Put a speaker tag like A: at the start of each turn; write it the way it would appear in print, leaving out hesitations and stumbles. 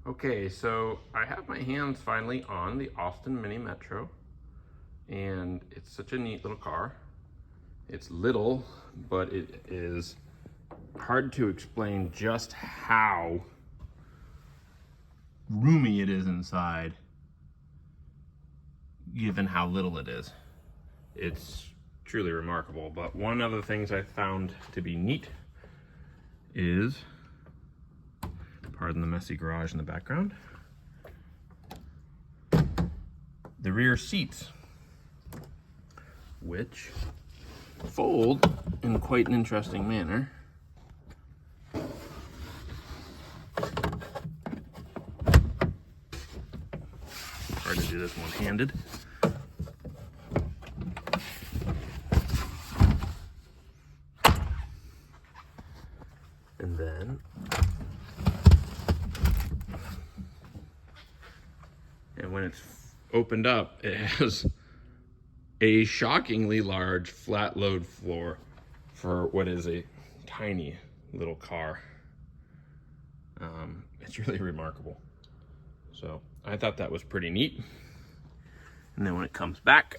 A: Okay, so I have my hands finally on the Austin Mini Metro, and it's such a neat little car. It's little, but it is hard to explain just how roomy it is inside, given how little it is. It's truly remarkable. But one of the things I found to be neat is, pardon the messy garage in the background, the rear seats, which fold in quite an interesting manner. Hard to do this one-handed. And then when it's opened up, it has a shockingly large flat load floor for what is a tiny little car. It's really remarkable. So I thought that was pretty neat. And then when it comes back,